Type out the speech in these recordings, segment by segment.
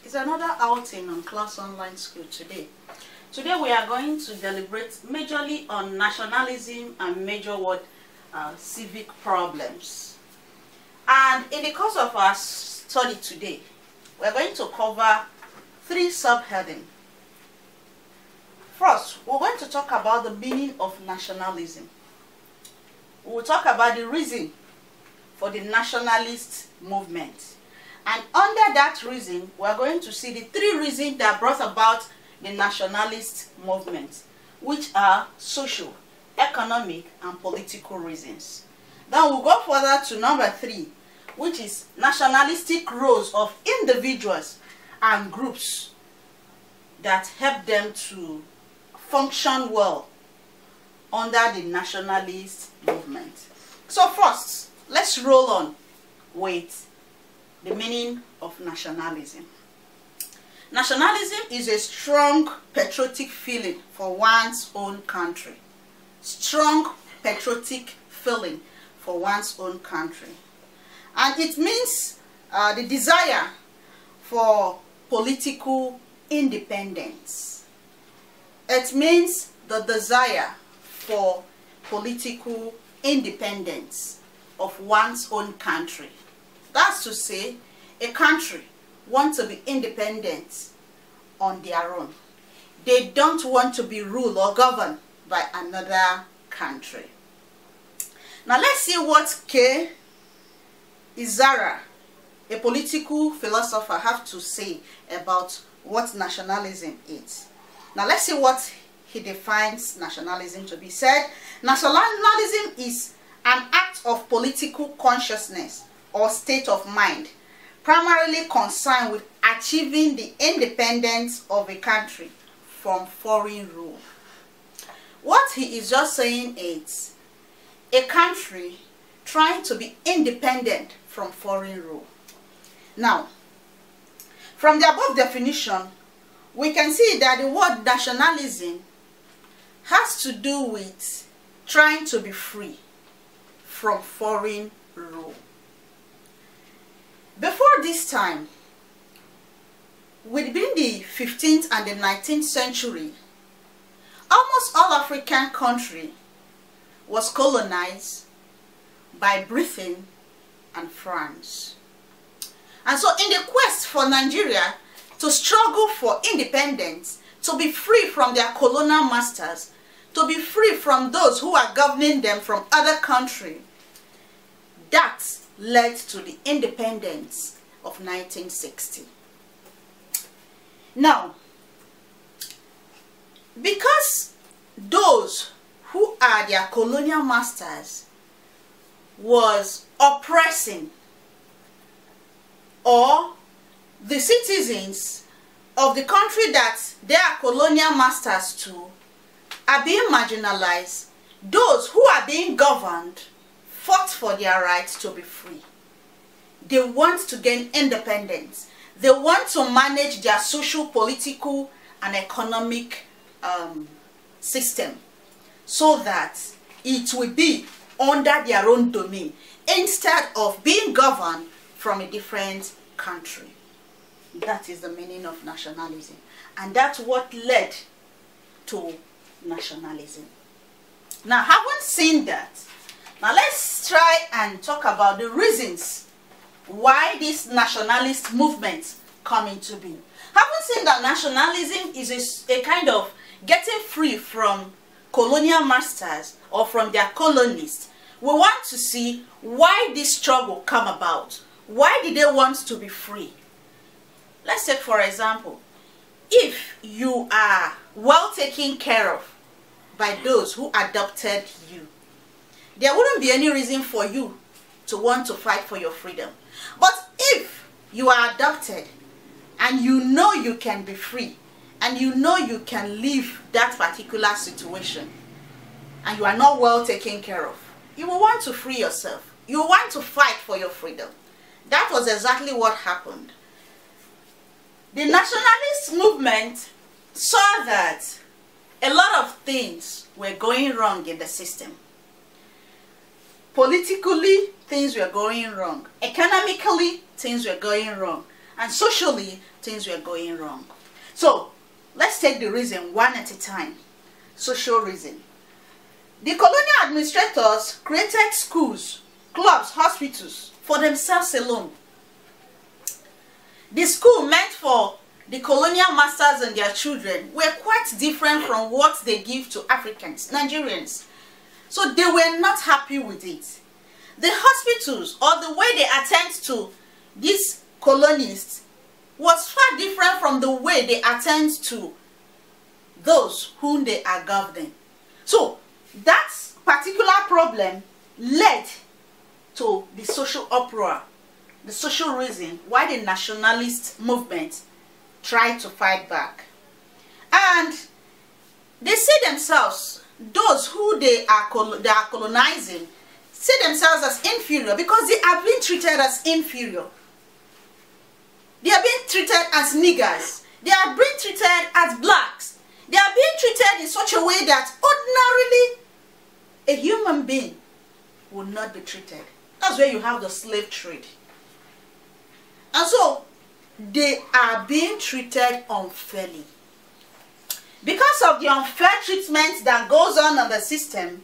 It's another outing on Class Online School today. Today we are going to deliberate majorly on nationalism and major civic problems. And in the course of our study today, we are going to cover three subheadings. First, we're going to talk about the meaning of nationalism. We will talk about the reason for the nationalist movement. And under that reason, we are going to see the three reasons that brought about the nationalist movement, which are social, economic, and political reasons. Then we'll go further to number 3, which is nationalistic roles of individuals and groups that help them to function well under the nationalist movement. So first, let's roll on with the meaning of nationalism. Nationalism is a strong patriotic feeling for one's own country. Strong patriotic feeling for one's own country. And it means the desire for political independence. It means the desire for political independence of one's own country. That's to say, a country wants to be independent on their own. They don't want to be ruled or governed by another country. Now let's see what K. Izara, a political philosopher, have to say about what nationalism is. Now let's see what he defines nationalism to be. He said, nationalism is an act of political consciousness or state of mind, primarily concerned with achieving the independence of a country from foreign rule. What he is just saying is a country trying to be independent from foreign rule. Now, from the above definition, we can see that the word nationalism has to do with trying to be free from foreign rule. Before this time, within the 15th and the 19th century, almost all African countries was colonized by Britain and France. And so in the quest for Nigeria to struggle for independence, to be free from their colonial masters, to be free from those who are governing them from other countries, that led to the independence of 1960. Now, because those who are their colonial masters was oppressing, or the citizens of the country that they are colonial masters to are being marginalized, those who are being governed fought for their rights to be free. They want to gain independence. They want to manage their social, political, and economic system so that it will be under their own domain instead of being governed from a different country. That is the meaning of nationalism. And that's what led to nationalism. Now, having seen that, now let's try and talk about the reasons why this nationalist movement come into being. Having seen that nationalism is a kind of getting free from colonial masters or from their colonists, we want to see why this struggle come about. Why did they want to be free? Let's take for example, if you are well taken care of by those who adopted you, there wouldn't be any reason for you to want to fight for your freedom. But if you are adopted and you know you can be free and you know you can leave that particular situation and you are not well taken care of, you will want to free yourself. You will want to fight for your freedom. That was exactly what happened. The nationalist movement saw that a lot of things were going wrong in the system. Politically, things were going wrong. Economically, things were going wrong. and socially things were going wrong. So let's take the reason one at a time. Social reason. The colonial administrators created schools, clubs, hospitals for themselves alone. The school meant for the colonial masters and their children were quite different from what they give to Africans, Nigerians. So they were not happy with it. The hospitals, or the way they attend to these colonists, was far different from the way they attend to those whom they are governing. So that particular problem led to the social uproar, the social reason why the nationalist movement tried to fight back. And they see themselves, those who they are colonizing, see themselves as inferior because they are being treated as inferior. They are being treated as niggers. They are being treated as blacks. They are being treated in such a way that ordinarily a human being would not be treated. That's where you have the slave trade. And so they are being treated unfairly. Because of the unfair treatment that goes on in the system,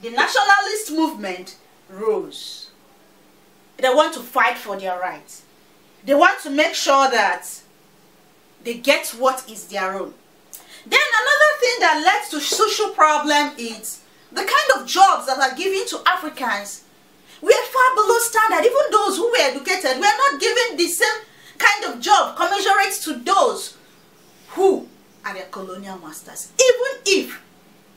the nationalist movement rose. They want to fight for their rights. They want to make sure that they get what is their own. Then another thing that led to social problem is the kind of jobs that are given to Africans were far below standard. Even those who were educated were not given the same kind of job commensurate to those who are their colonial masters. Even if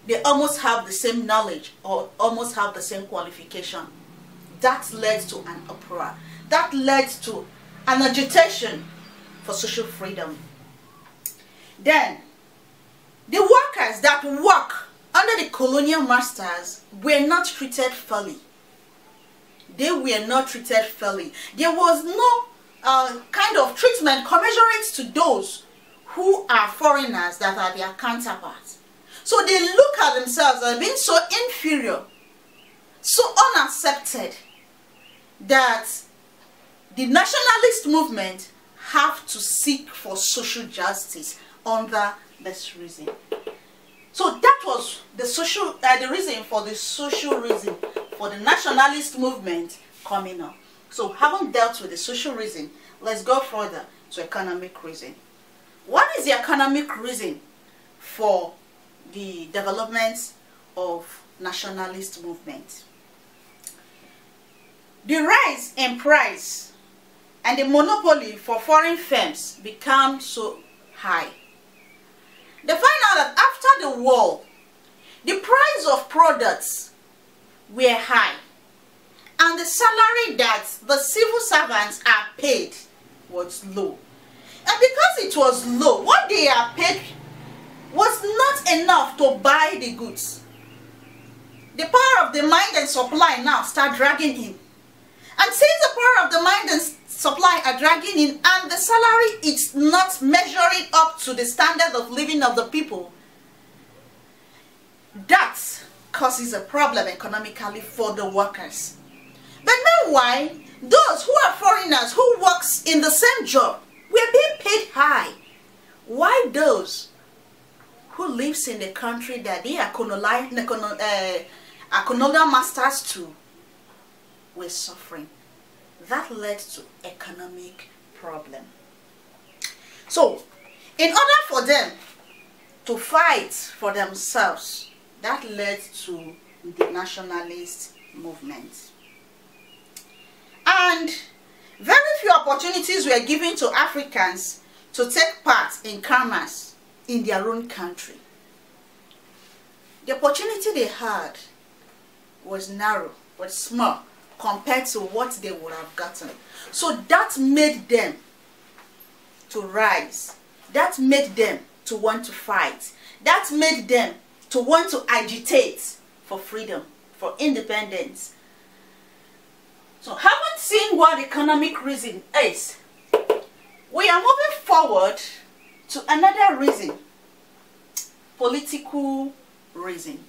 they almost have the same knowledge or almost have the same qualification. That led to an uproar. That led to an agitation for social freedom. Then, the workers that work under the colonial masters were not treated fairly. They were not treated fairly. There was no kind of treatment commensurate to those who are foreigners that are their counterparts. So they look at themselves as being so inferior, so unaccepted, that the nationalist movement have to seek for social justice under this reason. So that was the reason for the social reason for the nationalist movement coming up. So having dealt with the social reason, let's go further to economic reason. What is the economic reason for the development of nationalist movement? The rise in price and the monopoly for foreign firms become so high. They find out that after the war, the price of products were high, and the salary that the civil servants are paid was low. And because it was low, what they are paid was not enough to buy the goods. The power of demand and supply now start dragging in. And since the power of demand and supply are dragging in, and the salary is not measuring up to the standard of living of the people, that causes a problem economically for the workers. But meanwhile, those who are foreigners who works in the same job were being paid high. Why those who lives in the country that they are colonial masters to were suffering? That led to economic problem. So, in order for them to fight for themselves, that led to the nationalist movement. And very few opportunities were given to Africans to take part in commerce in their own country. The opportunity they had was narrow, was small, compared to what they would have gotten. So that made them to rise. That made them to want to fight. That made them to want to agitate for freedom, for independence. So having seen what economic reason is, we are moving forward to another reason, political reason.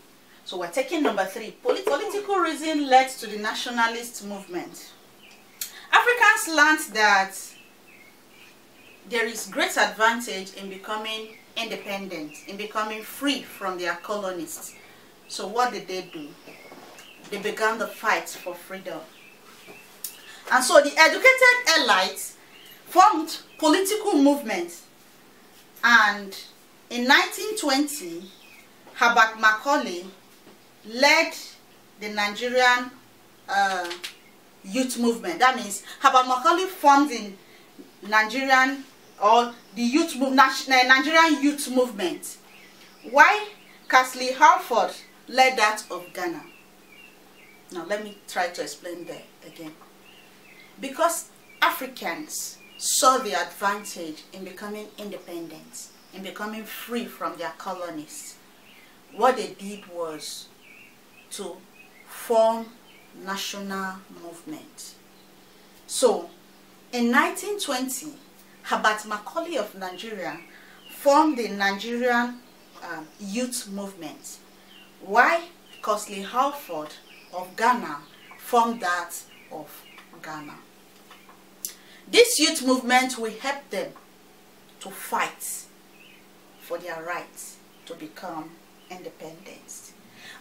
So we're taking number 3. Political reason led to the nationalist movement. Africans learned that there is great advantage in becoming independent, in becoming free from their colonists. So what did they do? They began the fight for freedom. And so the educated elites formed political movements, and in 1920, Herbert Macaulay led the Nigerian youth movement. That means Herbert Macaulay formed the Nigerian Nigerian youth movement, while Castley Halford led that of Ghana. Now let me try to explain that again. Because Africans saw the advantage in becoming independent, in becoming free from their colonists, what they did was to form national movement. So in 1920, Herbert Macaulay of Nigeria formed the Nigerian youth movement, while Castley Halford of Ghana formed that of Ghana. This youth movement will help them to fight for their rights to become independent.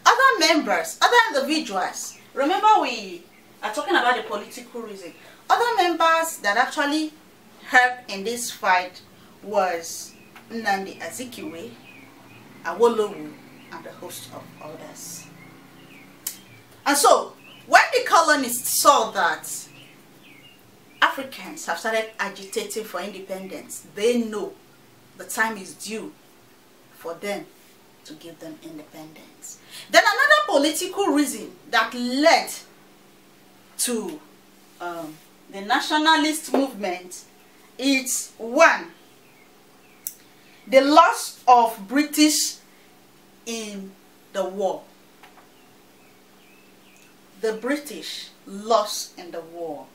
Other members, other individuals, remember we are talking about the political reason. Other members that actually helped in this fight was Nnamdi Azikiwe, Awolowo, and a host of others. And so, when the colonists saw that Africans have started agitating for independence, they know the time is due for them to give them independence. Then another political reason that led to the nationalist movement is one, the loss of British in the war. The British lost in the war.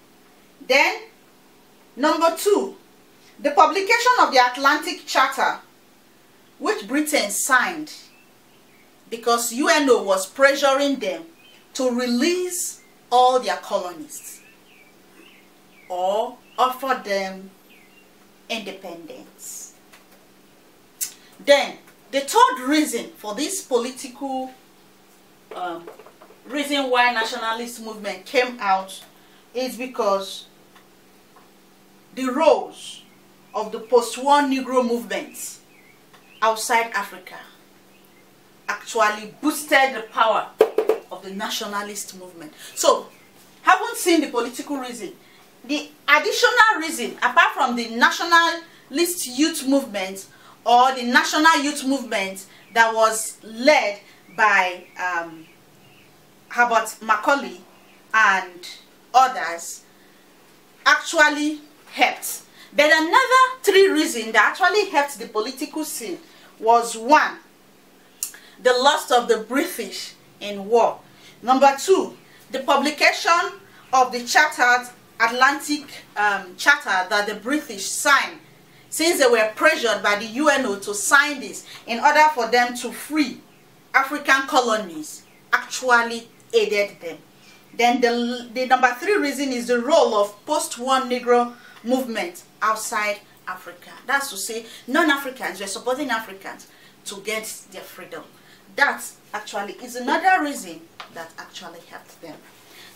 Then, number two, the publication of the Atlantic Charter, which Britain signed because UNO was pressuring them to release all their colonists or offer them independence. Then, the third reason for this political reason why nationalist movement came out is because the roles of the post-war Negro movement outside Africa actually boosted the power of the nationalist movement. So, haven't seen the political reason. The additional reason, apart from the nationalist youth movement or the national youth movement that was led by Herbert Macaulay and others, actually helped. But another three reasons that actually helped the political scene was one, the loss of the British in war. Number two, the publication of the chartered Atlantic Charter that the British signed, since they were pressured by the UNO to sign this in order for them to free African colonies, actually aided them. Then the number three reason is the role of post-war Negro movement outside Africa. That's to say, non-Africans were supporting Africans to get their freedom. That actually is another reason that actually helped them.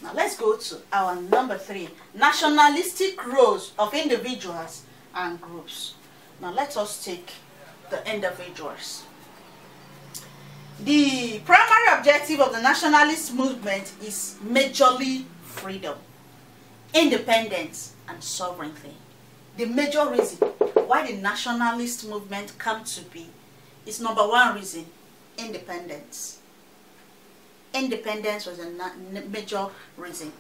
Now let's go to our number three, nationalistic roles of individuals and groups. Now let us take the individuals. The primary objective of the nationalist movement is majorly freedom, independence, and sovereignty. The major reason why the nationalist movement came to be is number one reason, independence. Independence was a major reason.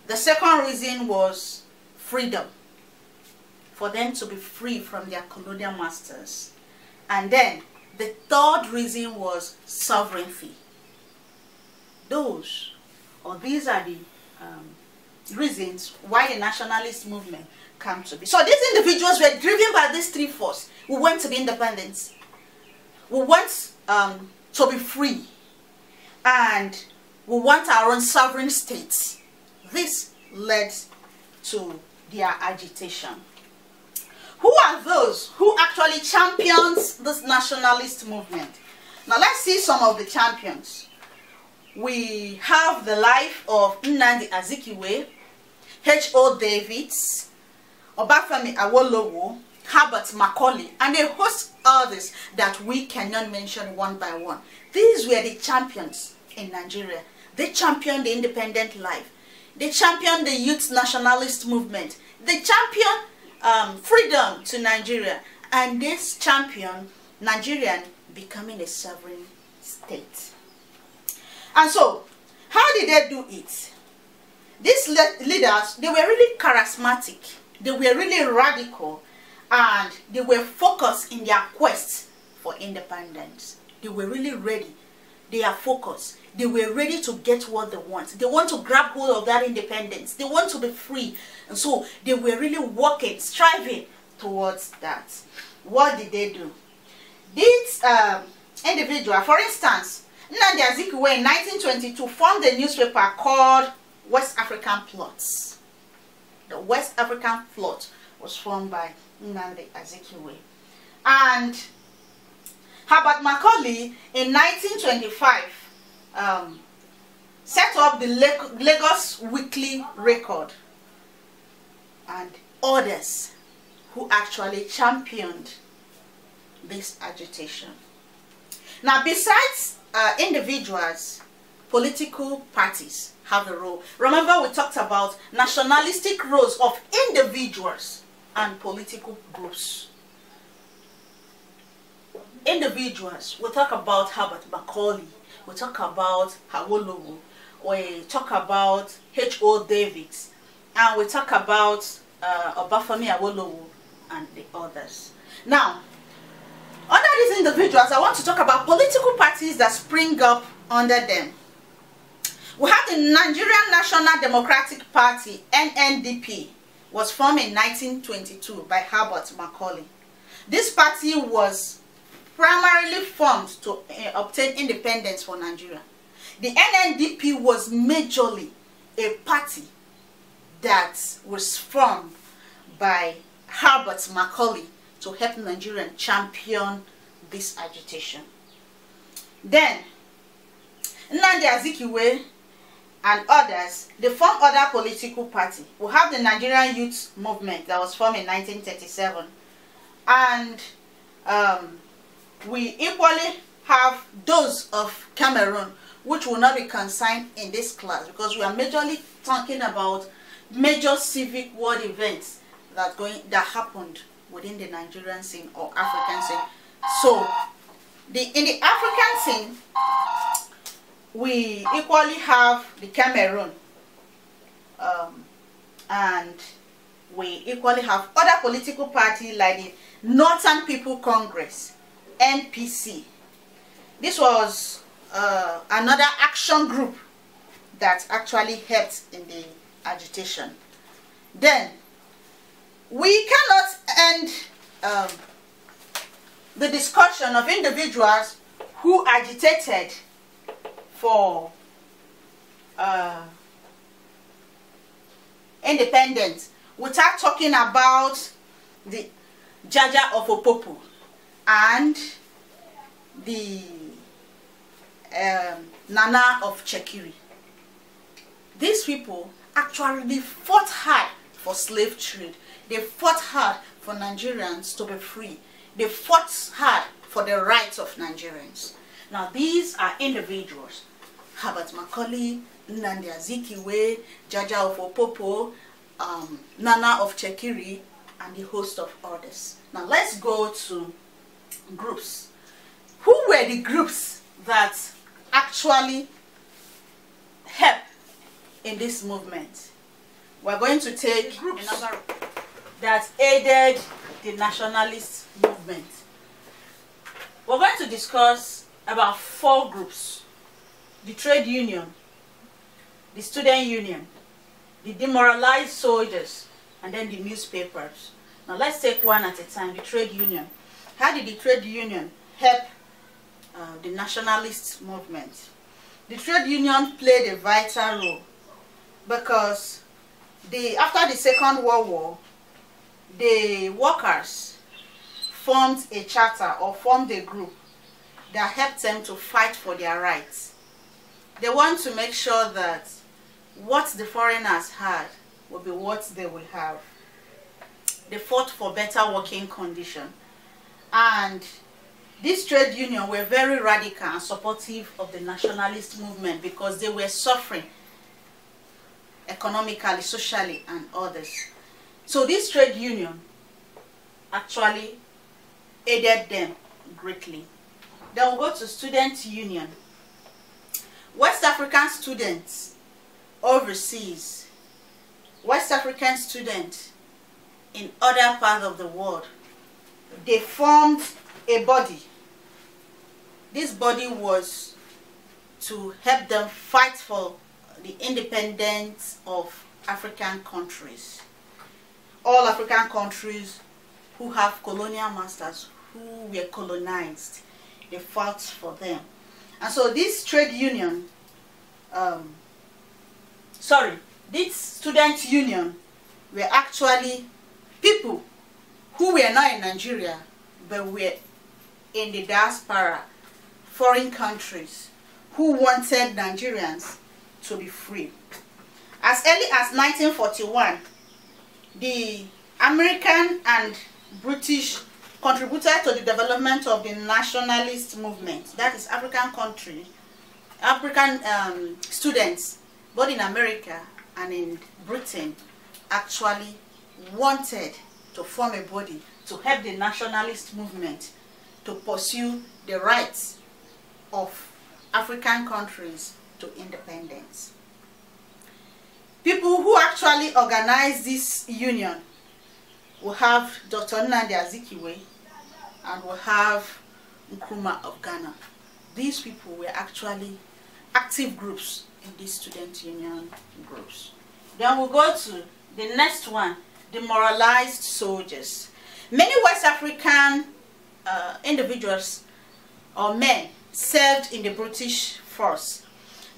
The second reason was freedom, for them to be free from their colonial masters. And then the third reason was sovereignty. These are the reasons why the nationalist movement came to be. So these individuals were driven by these three forces. We want to be independent. We want to be free. And we want our own sovereign states. This led to their agitation. Who are those who actually champions this nationalist movement? Now let's see some of the champions. We have the life of Nnamdi Azikiwe, H.O. Davids, Obafemi Awolowo, Herbert Macaulay, and a host others that we cannot mention one by one. These were the champions in Nigeria. They championed the independent life. They championed the youth nationalist movement. They championed freedom to Nigeria. And this championed Nigerian becoming a sovereign state. And so, how did they do it? These leaders, they were really charismatic. They were really radical. And they were focused in their quest for independence. They were really ready. They are focused. They were ready to get what they want. They want to grab hold of that independence. They want to be free. And so they were really working, striving towards that. What did they do? These individuals, for instance, Nnamdi Azikiwe in 1922 formed a newspaper called West African Plots. The West African Plot was formed by Nnamdi Azikiwe. And Herbert Macaulay in 1925 set up the Lagos Weekly Record, and others who actually championed this agitation. Now, besides individuals, political parties have a role. Remember, we talked about nationalistic roles of individuals and political groups. Individuals, we talk about Herbert Macaulay, we talk about Awolowo, we talk about H.O. Davids, and we talk about Obafemi Awolowo and the others. Now, under these individuals, I want to talk about political parties that spring up under them. We have the Nigerian National Democratic Party, NNDP, was formed in 1922 by Herbert Macaulay. This party was primarily formed to obtain independence for Nigeria. The NNDP was majorly a party that was formed by Herbert Macaulay to help Nigerians champion this agitation. Then, Nnamdi Azikiwe and others, they formed other political parties. We have the Nigerian Youth Movement that was formed in 1937. And we equally have those of Cameroon, which will not be consigned in this class because we are majorly talking about major civic world events that happened within the Nigerian scene or African scene. So, in the African scene, we equally have the Cameroon, and we equally have other political parties like the Northern People Congress, NPC. This was another action group that actually helped in the agitation. Then, we cannot end the discussion of individuals who agitated for independence without talking about the Jaja of Opopo and the Nana of Chekiri. These people actually fought hard for slave trade. They fought hard for Nigerians to be free. They fought hard for the rights of Nigerians. Now these are individuals. Herbert Macaulay, Nnamdi Azikiwe, Jaja of Opopo, Nana of Chekiri, and the host of others. Now let's go to groups. Who were the groups that actually helped in this movement? We're going to take groups that aided the nationalist movement. We're going to discuss about 4 groups: the trade union, the student union, the demoralized soldiers, and then the newspapers. Now let's take one at a time. The trade union. How did the trade union help the nationalist movement? The trade union played a vital role because after the Second World War, the workers formed a charter or formed a group that helped them to fight for their rights. They want to make sure that what the foreigners had will be what they will have. They fought for better working conditions. And these trade unions were very radical and supportive of the nationalist movement because they were suffering economically, socially, and others. So this trade union actually aided them greatly. Then we'll go to student union. West African students overseas, West African students in other parts of the world, they formed a body. This body was to help them fight for the independence of African countries. All African countries who have colonial masters, who were colonized, they fought for them. And so this trade union, this student union were actually people who were not in Nigeria, but were in the diaspora, foreign countries, who wanted Nigerians to be free. As early as 1941, the American and British contributed to the development of the nationalist movement. That is, African students, both in America and in Britain, actually wanted to form a body to help the nationalist movement to pursue the rights of African countries to independence. People who actually organized this union will have Dr. Nnamdi Azikiwe and will have Nkrumah of Ghana. These people were actually active groups in these student union groups. Then we'll go to the next one, demoralized soldiers. Many West African individuals or men served in the British force.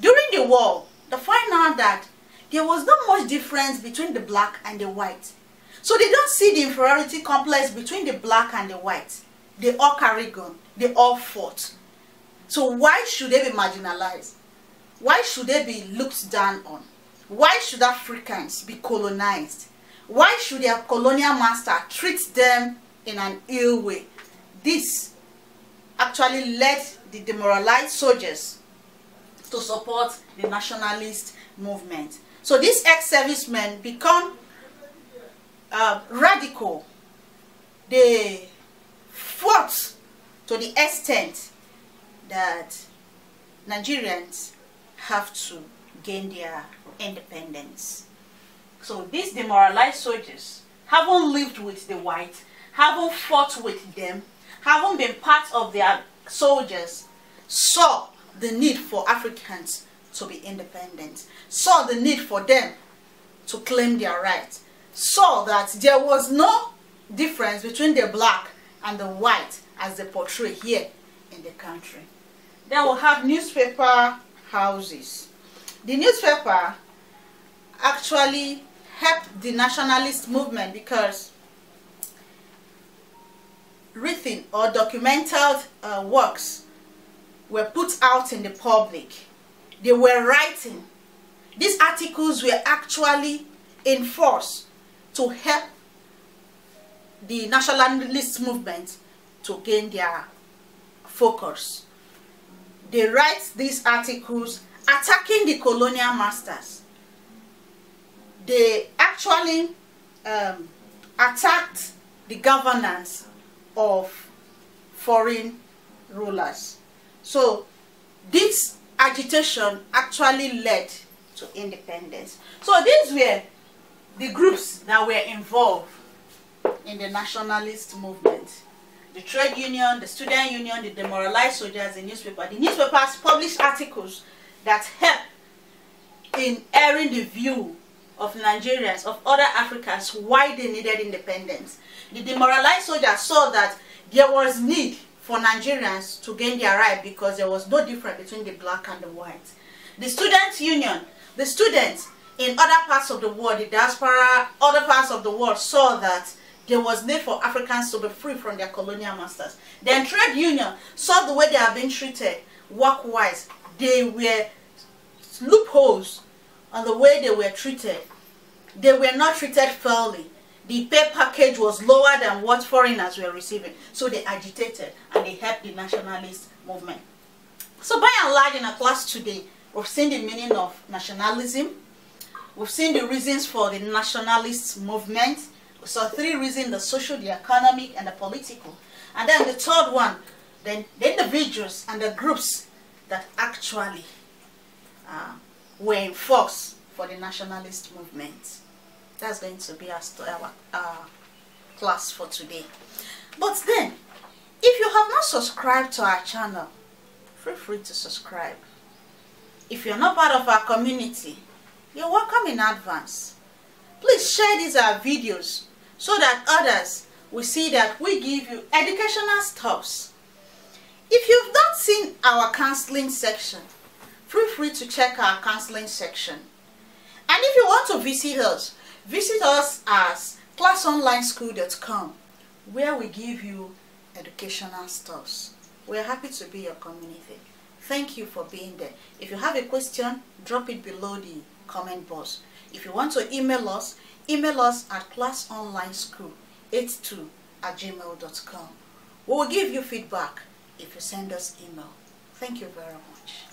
During the war, they find out that there was not much difference between the black and the white. So they don't see the inferiority complex between the black and the white. They all carry gun. They all fought. So why should they be marginalized? Why should they be looked down on? Why should Africans be colonized? Why should their colonial master treat them in an ill way? This actually led the demoralized soldiers to support the nationalist movement. So these ex-servicemen become radical. They fought to the extent that Nigerians have to gain their independence. So these demoralized soldiers haven't lived with the whites, haven't fought with them, haven't been part of their soldiers, saw the need for Africans to be independent, saw the need for them to claim their rights, saw that there was no difference between the black and the white as they portray here in the country. Then we'll have newspaper houses. The newspaper actually helped the nationalist movement because written or documented works were put out in the public. They were writing. These articles were actually enforced to help the nationalist movement to gain their focus. They write these articles attacking the colonial masters. They actually attacked the governance of foreign rulers. So this agitation actually led to independence. So these were the groups that were involved in the nationalist movement. The trade union, the student union, the demoralized soldiers, the newspaper. The newspapers published articles that help in airing the view of Nigerians, of other Africans, why they needed independence. The demoralized soldiers saw that there was need for Nigerians to gain their right because there was no difference between the black and the white. The student union, the students, in other parts of the world, the diaspora, other parts of the world saw that there was need for Africans to be free from their colonial masters. Then trade union saw the way they are being treated work-wise. They were loopholes on the way they were treated. They were not treated fairly. The pay package was lower than what foreigners were receiving. So they agitated and they helped the nationalist movement. So by and large in our class today, we've seen the meaning of nationalism. We've seen the reasons for the nationalist movement. We saw 3 reasons: the social, the economic, and the political. And then the third one, then the individuals and the groups that actually were in force for the nationalist movement. That's going to be our class for today. But then, if you have not subscribed to our channel, feel free to subscribe. If you're not part of our community, you're welcome in advance. Please share these videos so that others will see that we give you educational stuffs. If you've not seen our counseling section, feel free to check our counseling section. And if you want to visit us as classonlineschool.com, where we give you educational stuffs. We're happy to be your community. Thank you for being there. If you have a question, drop it below the comment box. If you want to email us at classonlineschool82@gmail.com. We will give you feedback if you send us email. Thank you very much.